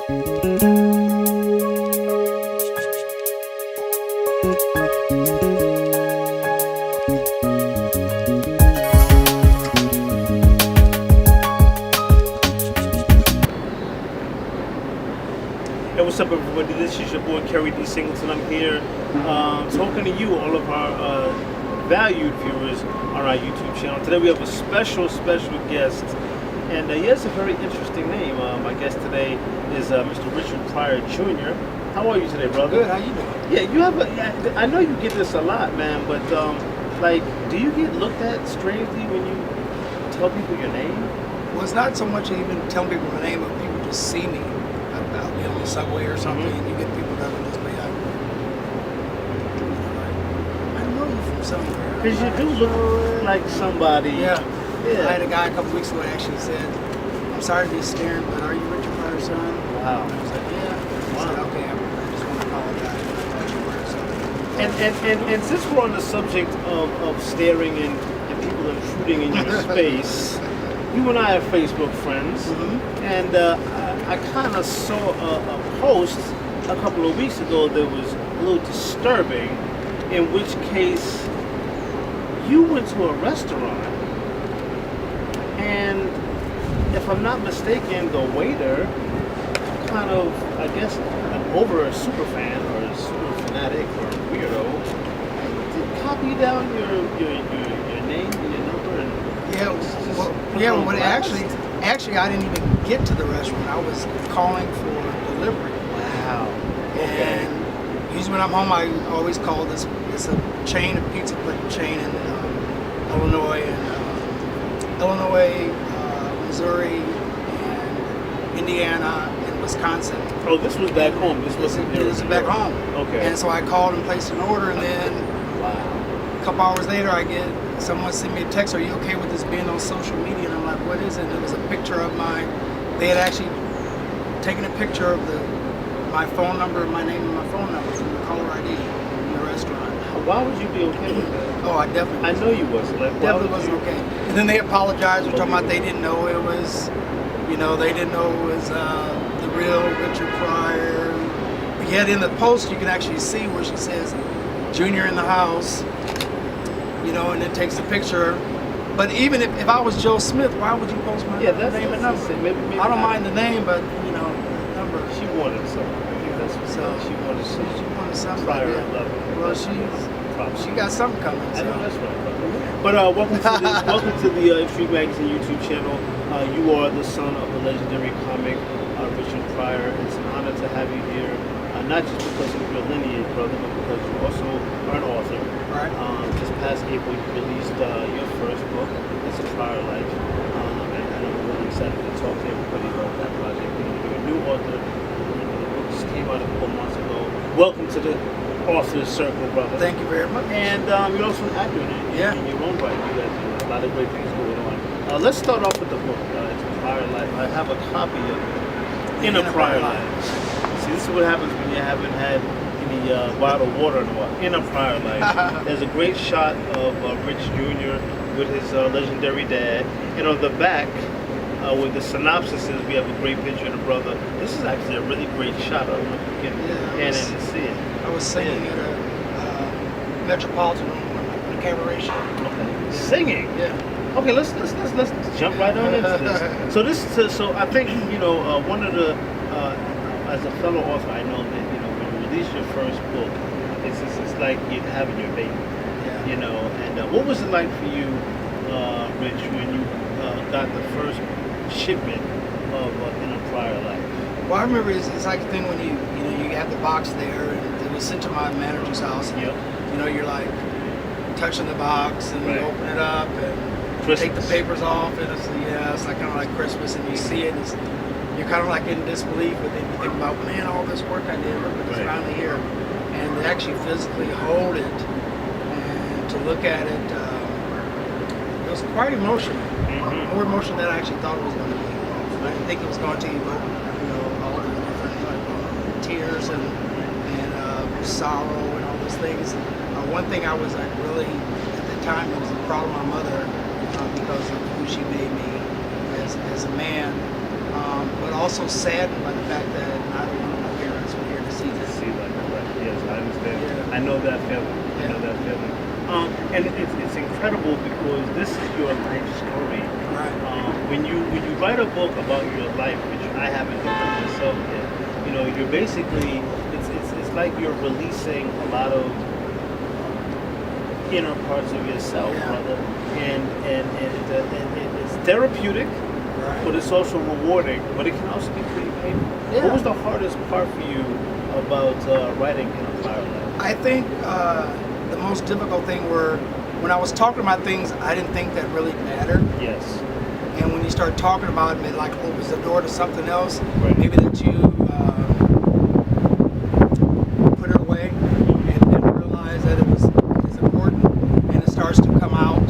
Hey, what's up, everybody? This is your boy Keri Singleton. I'm here talking to you, all of our valued viewers on our YouTube channel. Today we have a special guest, and he has a very interesting name. My guest today is Mr. Richard Pryor Jr. How are you today, brother? Good. How you doing? Yeah, you have a. Yeah, I know you get this a lot, man. But like, do you get looked at strangely when you tell people your name? Well, it's not so much even telling people my name, but people just see me. I'll be on the subway or something, and you get people that will just be like, I know you from somewhere. Because you do look like somebody. Yeah. I had a guy a couple weeks ago that actually said, I'm sorry to be staring, but are you Richard Pryor's son? Wow. And I was like, yeah. I said, okay, I just want to apologize. I thought you were. So. And since we're on the subject of staring and people intruding in your space, you and I are Facebook friends, and I kind of saw a post a couple of weeks ago that was a little disturbing, in which case you went to a restaurant, and if I'm not mistaken, the waiter kind of, I guess, over a super fan or a super fanatic or a weirdo, did copy down your name and your number and Actually, I didn't even get to the restaurant. I was calling for delivery. Wow. Okay. And usually when I'm home, I always call this. It's a chain, a pizza chain in Illinois, Missouri, and Indiana, and Wisconsin. Oh, this was back home. This was back home. Okay. And so I called and placed an order, and then a couple hours later, I get someone sent me a text, are you okay with this being on social media? And I'm like, what is it? And it was a picture of they had actually taken a picture of my phone number, my name and my phone number from the caller ID in the restaurant. Why would you be okay with that? Oh, I definitely I know you wasn't. Like, definitely wasn't okay. And then they apologized. They're talking about they didn't know it was, they didn't know it was the real Richard Pryor. But yet in the post, you can actually see where she says, Junior in the house, and it takes a picture. But even if I was Joe Smith, why would you post my name and number? Maybe I don't mind the name, but number. She wanted something. I think that's what she wanted something. She wanted something. Pryor Yeah. Well, she got something coming. I know So. that's right. But welcome to the Entrigue Magazine YouTube channel. You are the son of the legendary comic Richard Pryor. It's an honor to have you here. Not just because of your lineage, brother, but because you also are an author. Right. This past April, you released your first book, It's a Pryor Life. And I'm really excited to talk to everybody about that project. You're a new author. The book just came out a couple months ago. Welcome to the author's circle, brother. Thank you very much. And you're also an actor in your own right. You got a lot of great things going on. Let's start off with the book, It's a Pryor Life. I have a copy of it. In a Pryor Life. See, this is what happens when you haven't had any bottled water in a while. In a Pryor Life. There's a great shot of Rich Jr. with his legendary dad. And on the back, with the synopsis is, we have a great picture of the brother. This is actually a really great shot. I don't know if you can pan in and see it. I was singing at a Metropolitan on a cabaret show. Okay. Singing? Yeah. Okay, let's jump right on into this. So I think one of the as a fellow author, I know that when you release your first book, it's like you're having your baby. Yeah. And what was it like for you, Rich, when you got the first shipment of In a Pryor Life? Well, I remember it's like the thing when you have the box there, and it was sent to my manager's house. And, you're like touching the box, and you open it up, and Christmas. take the papers off, and it's like kind of like Christmas, and you see it. You're kind of like in disbelief, but then you think about, man, all this work I did, look at this finally here, and to actually physically hold it and to look at it, it was quite emotional. More emotional than I actually thought it was going to be. I didn't think it was going to evoke, all the different tears and sorrow and all those things. One thing I was like really at the time, I was proud of my mother because of who she made me as a man. But also saddened by the fact that neither one of my parents were here to see this. Yes, I understand. Yeah. I know that feeling. I know that feeling. And it's incredible because this is your life story. Right. When you write a book about your life, which I haven't done myself yet, you know, you're basically it's like you're releasing a lot of inner parts of yourself, brother. And it's therapeutic, Right. but it's also rewarding. But it can also be pretty painful. Yeah. What was the hardest part for you about writing In a Pryor Life? I think the most difficult thing were when I was talking about things I didn't think that really mattered. Yes. And when you start talking about it, it like opens the door to something else. Right. Maybe that you put it away and realize that it's important, and it starts to come out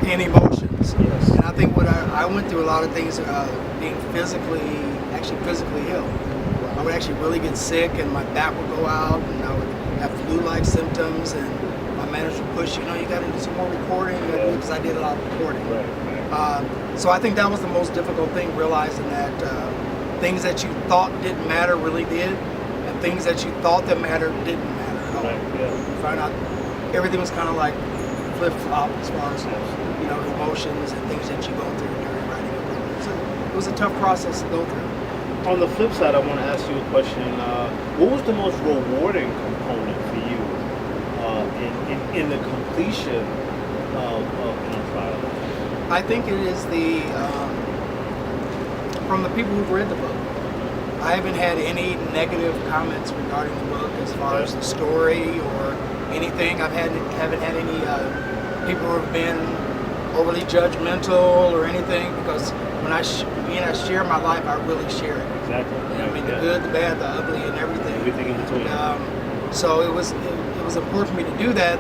in emotions. Yes. And I think what I went through a lot of things being physically ill. I would actually really get sick, and my back would go out, and I would have flu-like symptoms, and my manager would push, you got to do some more recording, because I did a lot of recording. Right. So I think that was the most difficult thing, realizing that things that you thought didn't matter really did, and things that you thought that mattered didn't matter at all. Right. Yeah. You find out everything was kind of like flip-flop as far as emotions and things that you go through during writing a book. So it was a tough process to go through. On the flip side, I want to ask you a question. What was the most rewarding component for you in the completion of In a Pryor Life? I think it is from the people who've read the book. I haven't had any negative comments regarding the book as far as the story or anything. Haven't had any people who have been overly judgmental or anything, because when I share my life, I really share it. Exactly. I mean, the good, the bad, the ugly, and everything. Everything in between. So it was important for me to do that,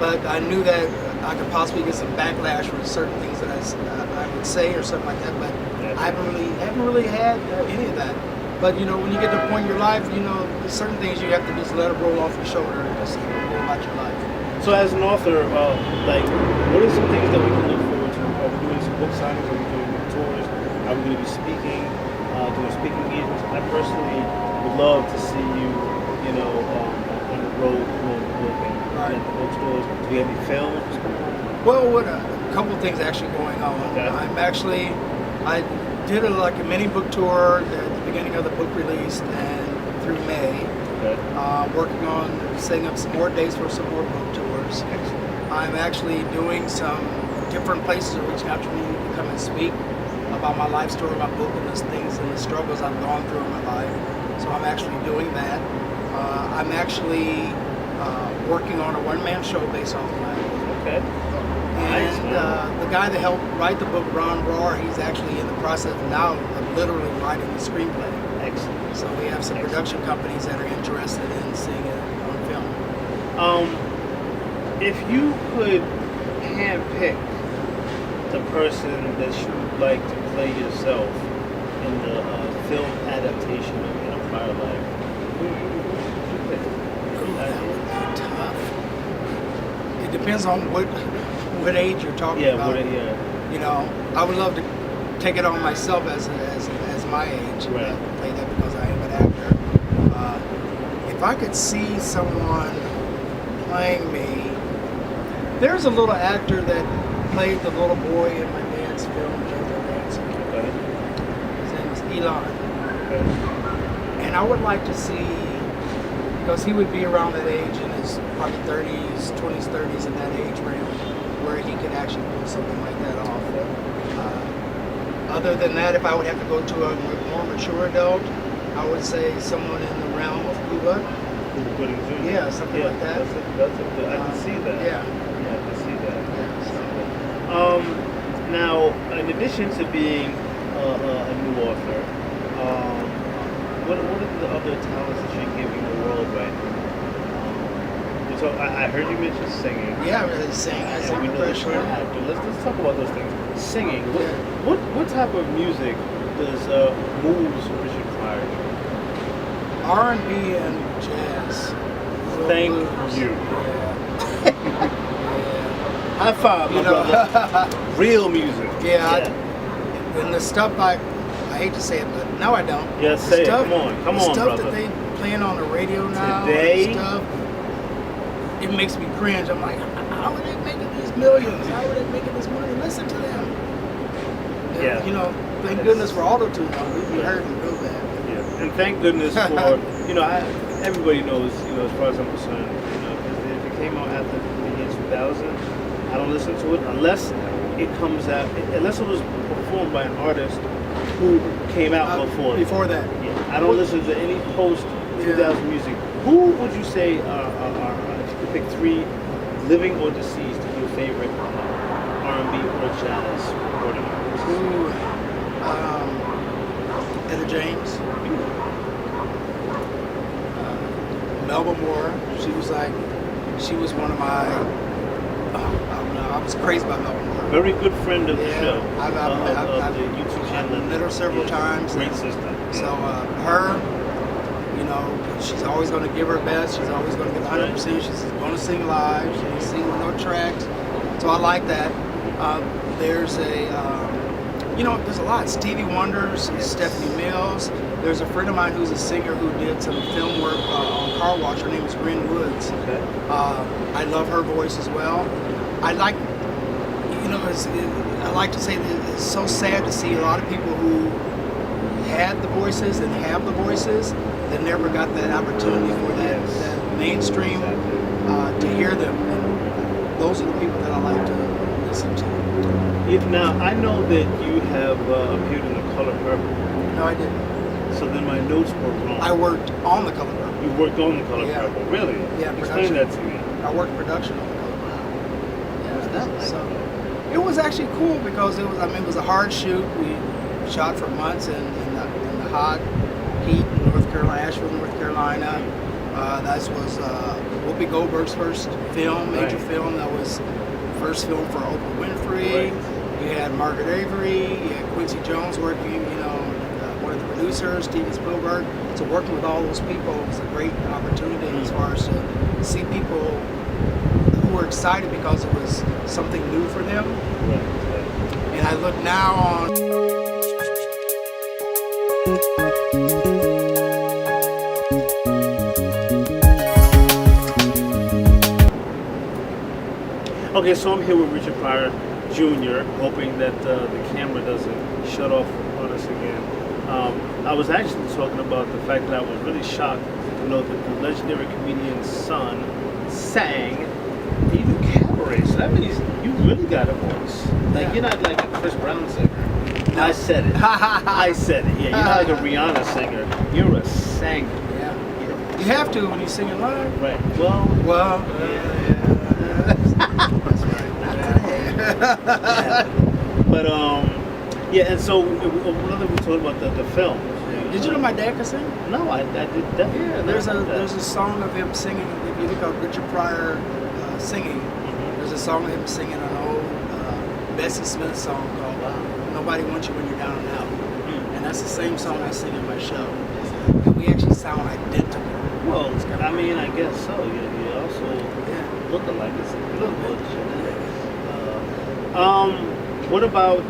but I knew that I could possibly get some backlash for certain things that I would say or something like that. But I haven't really had any of that. But when you get to a point in your life, there's certain things you have to just let it roll off your shoulder and just go about your life. So as an author, what are some things that we can look forward to? Are we doing some book signings? Are we doing tours? Are we going to be speaking, doing speaking engagements? I personally would love to see you, on the road, promoting the book and at the bookstores. Do you have any films? Well, a couple of things actually going on. Okay. I did a mini book tour at the beginning of the book release and through May. Okay. Working on setting up some more dates for some more book tours. Excellent. I'm actually doing some different places that reach out to me to come and speak about my life story, my book, and those things and the struggles I've gone through in my life. So I'm actually doing that. I'm actually working on a one-man show based off of my book. Okay. And the guy that helped write the book, Ron Pryor, he's actually in the process now of literally writing the screenplay. Excellent. So we have some production companies that are interested in seeing it on film. If you could handpick the person that you would like to play yourself in the film adaptation of In a Pryor Life, who would you pick? That would be tough. It depends on what age you're talking about. I would love to take it on myself as my age. Right. Play that because I am an actor. If I could see someone playing me, there's a little actor that played the little boy in my dance film, JoJo Dancing. Okay. His name is Elon. Okay. And I would like to see, because he would be around that age in his probably 30s, 20s, 30s, in that age range, where he could actually pull something like that off. Other than that, if I would have to go to a more mature adult, I would say someone in the realm of Cuba. Yeah, something like that. That's a good. I can see that. Yeah. I can see that. Yeah, so. Now, in addition to being a new author, what are the other talents that you're giving the world right now? So I heard you mention singing. Yeah, I really sing. I sing we know that you're an actor. Let's talk about those things. Singing. What type of music does moves Richard Pryor do? R&B and jazz. Thank blues. you. Yeah. High five, my brother. Real music. Yeah. And the stuff I hate to say it, but no, I don't. Yeah, say stuff, it. Come on, stuff brother. that they playing on the radio now. Today, stuff, it makes me cringe. I'm like, how are they making these millions? How are they making this money? Listen to them. And, yeah. You know, thank goodness for auto-tune. We heard them real bad. Yeah, and thank goodness for everybody knows, as far as I'm concerned, if it came out after the year 2000, I don't listen to it unless it comes out, unless it was performed by an artist who came out before. Before that. Yeah, I don't listen to any post 2000 music. Who would you say are if you could pick 3 living or deceased your favorite R&B or jazz recording artists? Ooh, Etta James. Melba Moore. She was one of my. I don't know. I was crazy about Melba Moore. Very good friend of the show. I've the YouTube channel. met her several times. Great sister. So her, she's always going to give her best. She's always going to give 100%. She's going to sing live. She can sing with no tracks. So I like that. There's there's a lot. Stevie Wonder's, Stephanie Mills. There's a friend of mine who's a singer who did some film work on Car Wash. Her name is Ren Woods. Okay. I love her voice as well. I like to say that it's so sad to see a lot of people who had the voices and have the voices that never got that opportunity for that mainstream to hear them. And those are the people that I like to listen to. Now, I know that you have appeared in The Color Purple. No, I didn't. So then my notes were wrong. I worked on The Color Purple. You worked on The Color Purple? Really? Yeah, Explain that to me. I worked production on The Color Purple. What's that like? So it was actually cool because it was a hard shoot. We shot for months in the hot heat in North Carolina, Asheville, North Carolina. That was Whoopi Goldberg's first film, major film. That was first film for Oprah Winfrey. Right. You had Margaret Avery. You had Quincy Jones working. One of the producers, Steven Spielberg. So working with all those people was a great opportunity as far as to see people who were excited because it was something new for them. Right. And I look now on. Okay, so I'm here with Richard Pryor Jr., hoping that the camera doesn't shut off on us again. I was actually talking about the fact that I was really shocked to know that the legendary comedian's son sang. You do cabaret, so that means you really got a voice. Like you're not like a Chris Brown singer. I said it. I said it. Yeah, you're not like a Rihanna singer. You're a singer. Yeah. You have to when you sing it live. Right. Well. That's right. But yeah, and so one other we talked about the film. Did you know my dad could sing? No, I did definitely. Yeah, there's a song of him singing. If you look up Richard Pryor singing, there's a song of him singing an old Bessie Smith song called "Nobody Wants You When You're Down and Out," and that's the same song I sing in my show. And we actually sound identical. Well, I mean, I guess so. You also look alike. It's a little bit. What about?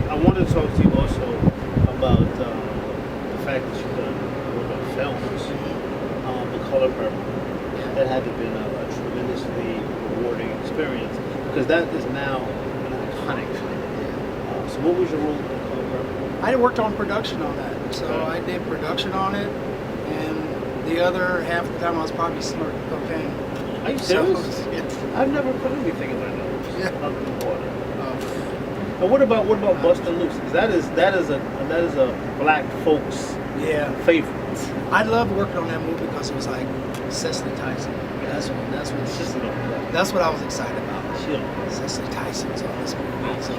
I wanted to talk to you also about the fact that you've done work on films, The Color Purple. That had to have been a tremendously rewarding experience because that is now an iconic film. So, what was your role in The Color Purple? I worked on production on that, so I did production on it, and the other half of the time I was probably snorting cocaine. Are you serious? I've never put anything in my nose other than water. And what about Bustin' Loose? Because that is a black folks favorite. I loved working on that movie because it was like Cecily Tyson. That's what I was excited about. Cecily Tyson's on this movie, so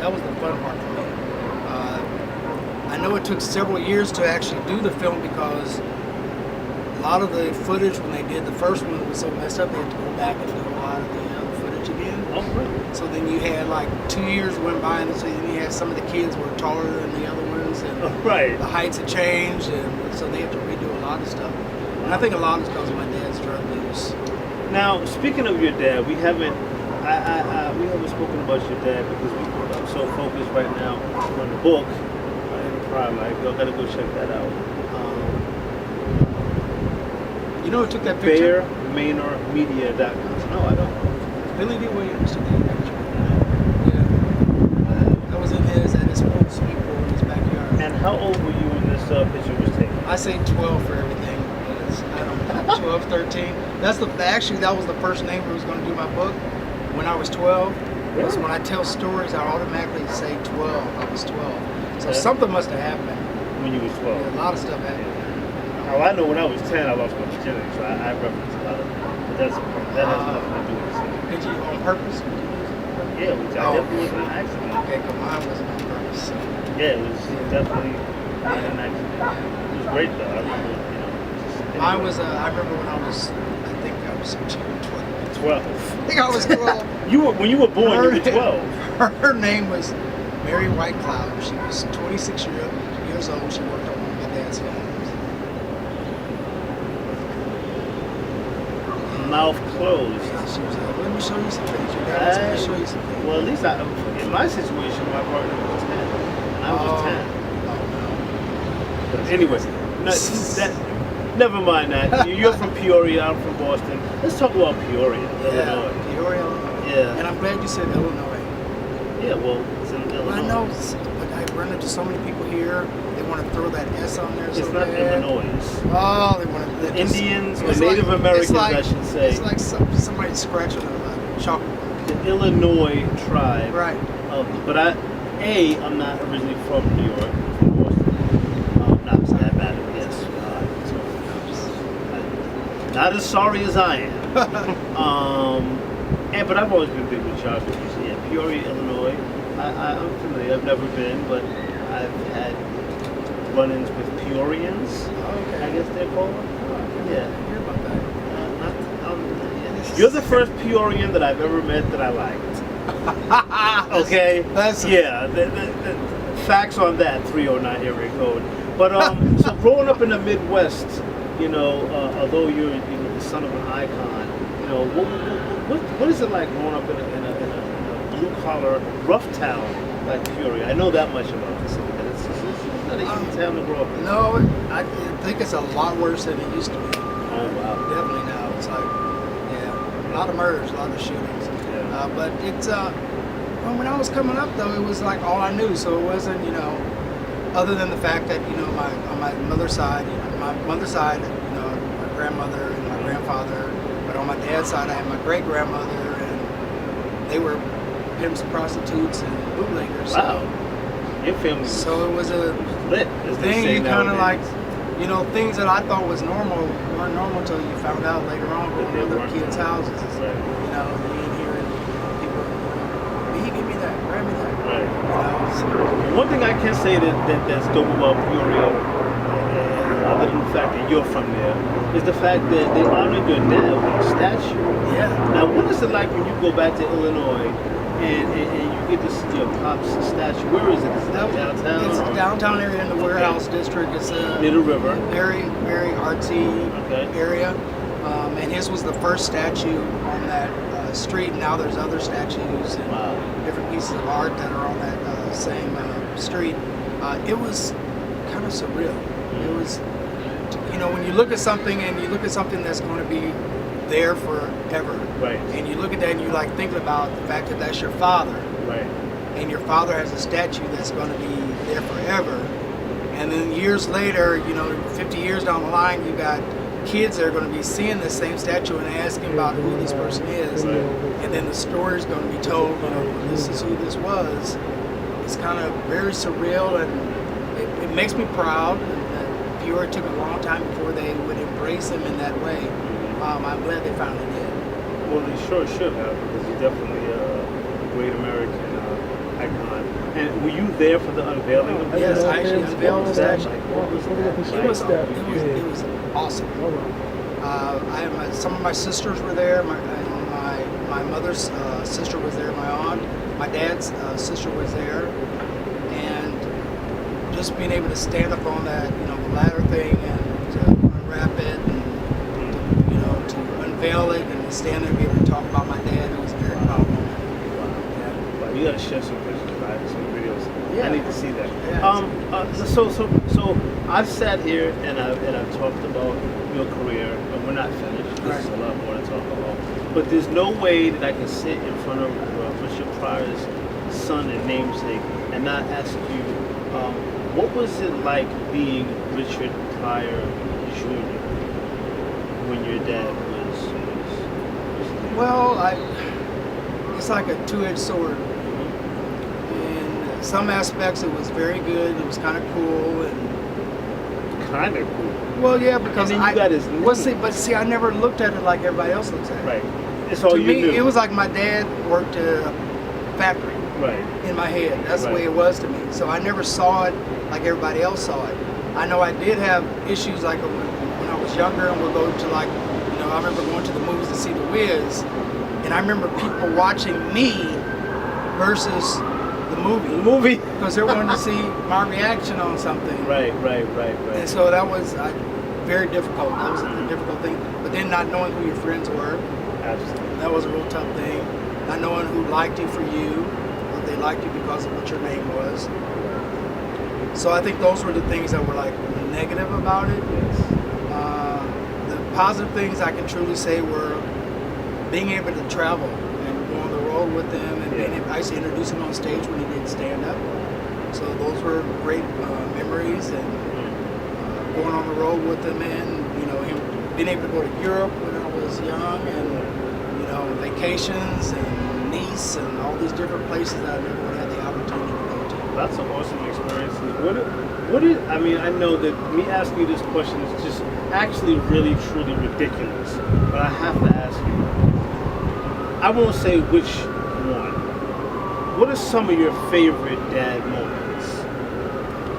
that was the fun part for me. I know it took several years to actually do the film because a lot of the footage when they did the first one was so messed up they had to go back and do a lot of the footage again. Oh, really? So then you had like 2 years went by, and so then you had some of the kids were taller than the other ones, and the heights had changed, and so they had to redo a lot of stuff. And I think a lot of it's because my dad's drug use. Now, speaking of your dad, we haven't spoken about your dad because we grew up focused right now on the book in Pryor Life. Y'all gotta go check that out. You know who took that picture? BearManorMedia.com. No, I don't. Billy D. Williams took that picture. Yeah. That was at his home sweet pool in his backyard. And how old were you when this picture was taken? I say 12 for everything. I don't know, 12, 13. Actually, that was the first name we was going to do my book. When I was 12, was when I tell stories, I automatically say 12. I was 12. So something must have happened. When you was 12? Yeah, a lot of stuff happened. Oh, I know when I was 10, I lost my virginity, so I reference a lot of that. But that has nothing to do with it. Did you on purpose? Yeah, which I definitely wasn't an accident. Okay, because mine wasn't on purpose. So. Yeah, it was definitely not an accident. It was great though. I remember, Mine was, I remember when I think I was 12. 12. I think I was 12. When you were born, you were 12. Her name was Mary White Cloud. She was 26 years old. She worked on my dad's farm. Mouth closed. Yeah, she was like, let me show you some things. Your dad wants me to show you some things. Well, at least in my situation, my partner was 10. And I was 10. But anyway, never mind that. You're from Peoria, I'm from Boston. Let's talk about Peoria, Illinois. Peoria, Illinois. Yeah. And I'm glad you said Illinois. Yeah, well, it's in Illinois. I know, but I run into so many people here. They want to throw that S on there. It's so not bad. Illinois. Oh, they want to. Indians or Native Americans, I should say. It's like somebody scratching a chalkboard. The Illinois tribe. Right. But I'm not originally from New York, from Boston. Not that bad, yes. Not as sorry as I am. But I've always been big with geography. So yeah, Peoria, Illinois. I'm familiar. I've never been, but I've had run-ins with Peorians. Okay. I guess they're called. Yeah. Hear about that? You're the first Peorian that I've ever met that I liked. Okay. The facts on that 309 area code. But so growing up in the Midwest, although you're the son of an icon, what is it like growing up in a blue collar rough town like Peoria? I know that much about this. It's not an easy town to grow up in. No, I think it's a lot worse than it used to be. Oh wow. Definitely now. It's like, a lot of murders, a lot of shootings. Yeah. But it's when I was coming up though, it was like all I knew. So it wasn't, other than the fact that on my mother's side, my grandmother and my grandfather. But on my dad's side, I had my great grandmother, and they were pimps, prostitutes, and bootleggers. Wow. Your family. So it was a lit. thing. You kind of like, things that I thought was normal weren't normal until you found out later on going to other kids' houses. Right. Being here and people, give me that, grab me that. Right. So, one thing I can say that's dope about Peoria, other than the fact that you're from there, is the fact that they honored your dad with a statue. Yeah. Now, what is it like when you go back to Illinois and you get to see your pop's statue? Where is it? Is it downtown? It's a downtown area in the warehouse district. It's near the river. Very, very artsy area. And his was the first statue on that street. Now there's other statues and different pieces of art that are on that same street. It was kind of surreal. It was, when you look at something and you look at something that's going to be there forever. Right. And you look at that and you thinking about the fact that that's your father. Right. And your father has a statue that's going to be there forever. And then years later, 50 years down the line, you got kids that are going to be seeing this same statue and asking about who this person is. Right. And then the story's going to be told, this is who this was. It's kind of very surreal, and it makes me proud that Peoria took a long time before they would embrace him in that way. I'm glad they finally did. Well, they sure should have, because he's definitely a great American icon. And were you there for the unveiling of that? Yes, I actually unveiled the statue. What was that? It was awesome. Some of my sisters were there. My mother's sister was there. My aunt, my dad's sister was there, and just being able to stand up on that, the ladder thing, and to unwrap it, and to unveil it, and to stand there and be able to talk about my dad, it was very powerful. Wow. You got to share some pictures, right? Yeah. I need to see that. Yeah, So I've sat here and I've talked about your career, and we're not finished. There's a lot more to talk about. But there's no way that I can sit in front of Richard Pryor's son and namesake and not ask you, what was it like being Richard Pryor Jr. when your dad was well, it's like a two-edged sword. In some aspects, it was very good. It was kind of cool and kind of cool. well, yeah, because And then you got his name. well, see, I never looked at it like everybody else looks at it. Right. It's all To you me, knew. it was like my dad worked at a factory. Right. In my head. That's the Right. way it was to me. So I never saw it like everybody else saw it. I know I did have issues like when I was younger and would go to like, I remember going to the movies to see The Wiz, and I remember people watching me versus the movie. Because they wanted to see my reaction on something. Right. And so that was very difficult. That was a difficult thing. But then not knowing who your friends were, Absolutely. that was a real tough thing. Not knowing who liked you for you, or they liked you because of what your name was. So I think those were the things that were like negative about it. Yes. The positive things I can truly say were being able to travel and go on the road with them, and being able, I used to introduce him on stage when he did stand up. So those were great memories, and going on the road with him, and him being able to go to Europe when I was young, and vacations and Nice and all these different places that I never would have had the opportunity to go to. That's an awesome experience. I mean, I know that me asking you this question is just actually really, truly ridiculous, but I have to ask you. I won't say which one. What are some of your favorite dad moments?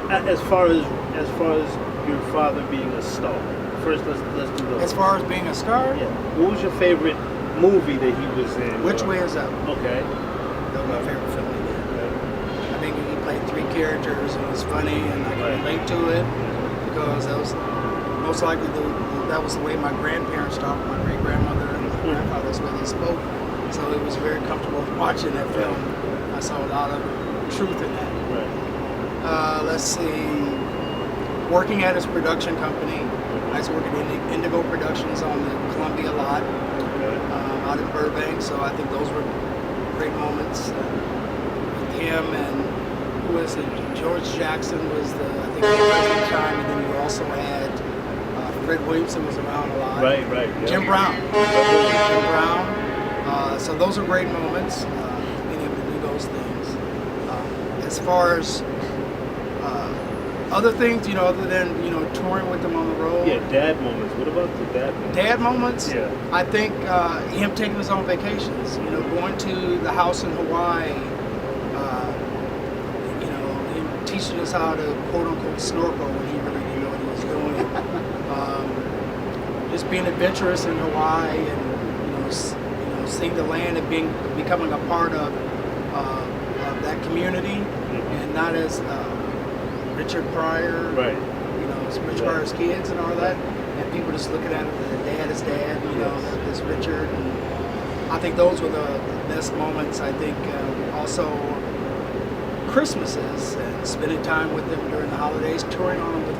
As far as your father being a star. First, let's do those. As far as being a star? Yeah. What was your favorite movie that he was in? Which Way Is Up? Okay. That was my favorite film he did. I think he played 3 characters, and it was funny, and I could relate to it because that was most likely that was the way my grandparents talked, my great grandmother and my grandfather. That's the way they spoke. So it was very comfortable watching that film. I saw a lot of truth in that. Right. Let's see. Working at his production company. I used to work at Indigo Productions on the Columbia lot out in Burbank. So I think those were great moments with him. And who was it? George Jackson was I think the president at the time. And then you also had Fred Williamson was around a lot. Right. Yeah. Jim Brown. Jim Brown. So those are great moments, being able to do those things. As far as other things, other than, touring with them on the road. Yeah, dad moments. What about the dad moments? Dad moments? Yeah. I think him taking us on vacations, going to the house in Hawaii, him teaching us how to quote unquote snorkel when he really didn't know what he was doing. Just being adventurous in Hawaii and, seeing the land and becoming a part of that community, and not as Richard Pryor, Right. It's Richard Pryor's kids and all that, and people just looking at him, the dad is dad, this Richard, and I think those were the best moments. I think also Christmases and spending time with them during the holidays, touring on the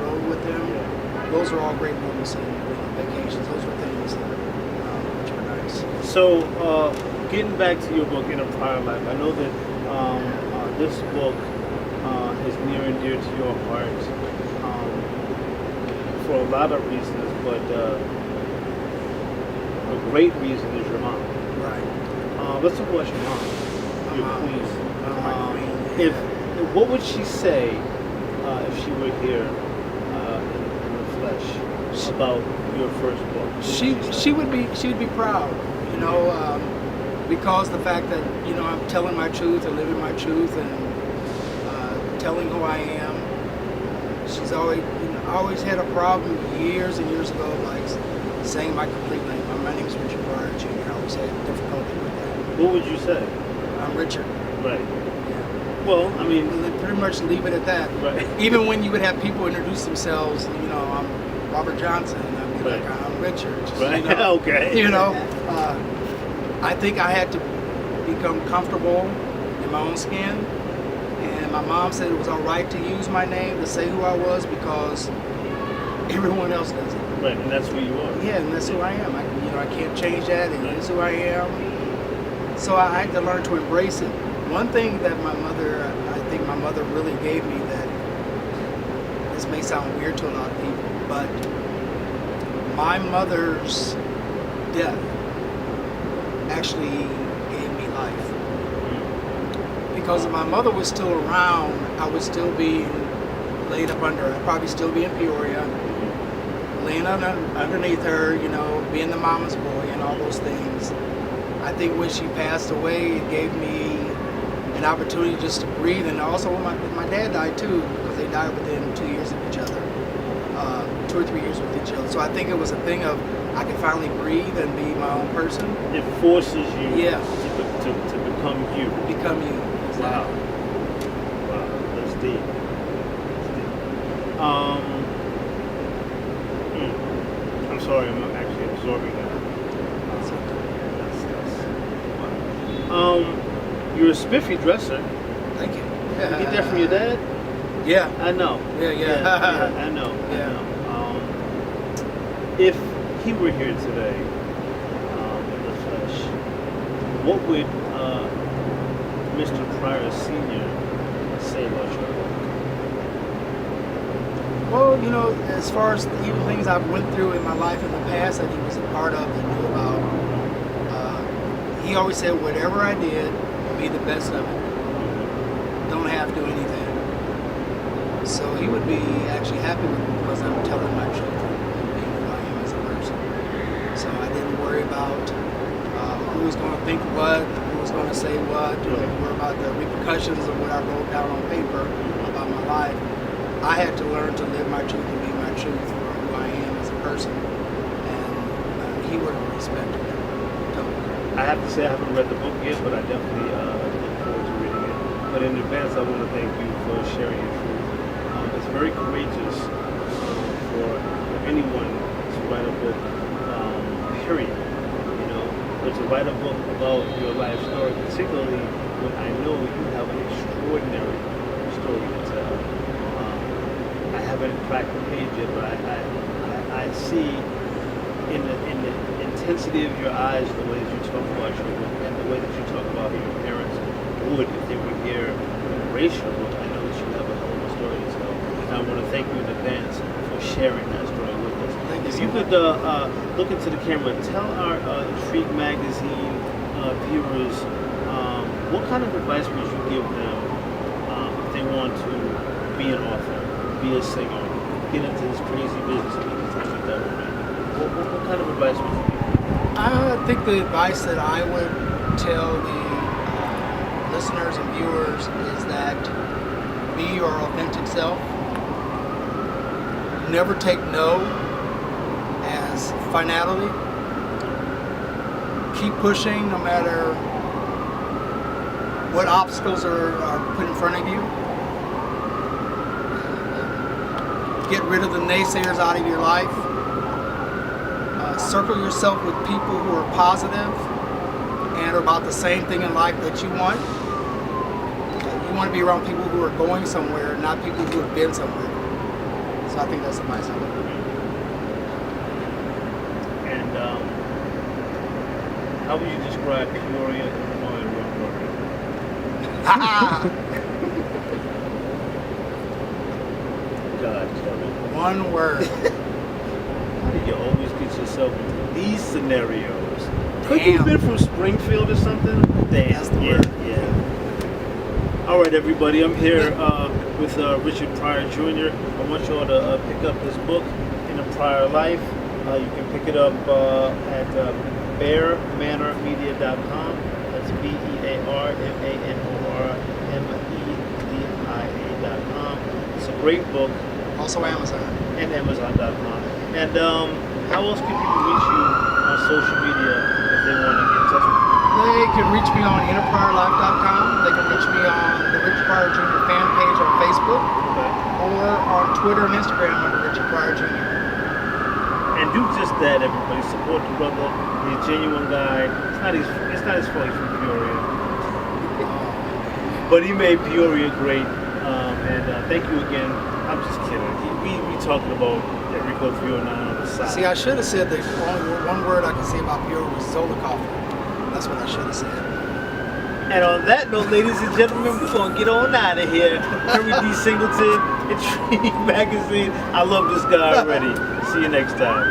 road with them. Those are all great moments in vacations. Those were things which were nice. So, getting back to your book, In a Prior Life, I know that this book is near and dear to your heart for a lot of reasons, but a great reason is your mom. Right. Let's talk about your mom, your queen. My queen. If what would she say if she were here in the flesh about your first book? She would be proud, because the fact that I'm telling my truth and living my truth and telling who I am. She's always had a problem years and years ago, like saying my complete name. My name is Richard Pryor Jr. I always had difficulty with that. What would you say? I'm Richard. Right. Yeah. Well, I mean, They pretty much leave it at that. Right. Even when you would have people introduce themselves, I'm Robert Johnson. I'd be like, I'm Richard. Right. Okay. I think I had to become comfortable in my own skin, and And my mom said it was all right to use my name, to say who I was, because everyone else does it. Right, and that's who you are. Yeah, and that's who I am. I can't change that. It is who I am. So I had to learn to embrace it. One thing that I think my mother really gave me, that this may sound weird to a lot of people, but my mother's death actually gave me life. Because if my mother was still around, I would still be laid up under her. I'd probably still be in Peoria, laying underneath her, being the mama's boy and all those things. I think when she passed away, it gave me an opportunity just to breathe. And also when my dad died too, because they died within 2 years of each other, 2 or 3 years with each other. So I think it was a thing of I could finally breathe and be my own person. It forces you Yeah. to become you. Become you. Wow. Wow, that's deep. I'm sorry, I'm actually absorbing that. You're a spiffy dresser. Thank you. You get that from your dad? Yeah. I know. Yeah. I know. Yeah. I know. If he were here today, in the flesh, what would Mr. Pryor Sr. say about your book? Well, as far as even things I've went through in my life in the past that he was a part of and knew about, he always said, whatever I did, be the best of it. Don't have to do anything. So he would be actually happy with me because I'm telling my children and being who I am as a person. So I didn't worry about who was going to think what, who was going to say what, or about the repercussions of what I wrote down on paper about my life. I had to learn to live my truth and be my truth for who I am as a person. And he would have respected that. I have to say I haven't read the book yet, but I definitely look forward to reading it. But in advance, I want to thank you for sharing your truth. It's very courageous for anyone to write a book, period. But to write a book about your life story, particularly when I know you have an extraordinary story to tell. I haven't cracked the page yet, but I see in the intensity of your eyes, the way that you talk about your book, and the way that you talk about your parents would if they were here and embrace your book. I know that you have a hell of a story to tell. And I want to thank you in advance for sharing that story with us. If you could look into the camera, tell our Entrigue magazine viewers what kind of advice would you give them if they want to be an author, be a singer, get into this crazy business of entertainment that we're in? What kind of advice would you give? I think the advice that I would tell the listeners and viewers is that be your authentic self. Never take no as finality. Keep pushing no matter what obstacles are put in front of you. Get rid of the naysayers out of your life. Circle yourself with people who are positive and are about the same thing in life that you want. You want to be around people who are going somewhere, not people who have been somewhere. So I think that's the advice I would give. And how would you describe Peoria, Illinois, in one word? God, Keri. One word. You always get yourself into these scenarios. Could Damn. you been from Springfield or something? Damn. That's the word. Yeah. All right, everybody. I'm here with Richard Pryor Jr. I want you all to pick up this book, In a Prior Life. You can pick it up at bearmanormedia.com. That's BEARMANORMEDIA.com. It's a great book. Also Amazon. And Amazon.com. And how else can people reach you on social media if they want to get in touch with you? They can reach me on innerpriorlife.com. They can reach me on the Richard Pryor Jr. fan page on Facebook, or on Twitter and Instagram under Richard Pryor Jr. And do just that, everybody. Support the brother. He's a genuine guy. It's not his fault he's from Peoria. But he made Peoria great. And thank you again. I'm just kidding. We talking about Enrico 309 on the side. See, I should have said that one word I can say about Peoria was soda coffee. That's what I should have said. And on that note, ladies and gentlemen, we're going to get on out of here. Keri D. Singleton, Entrigue Magazine. I love this guy already. See you next time.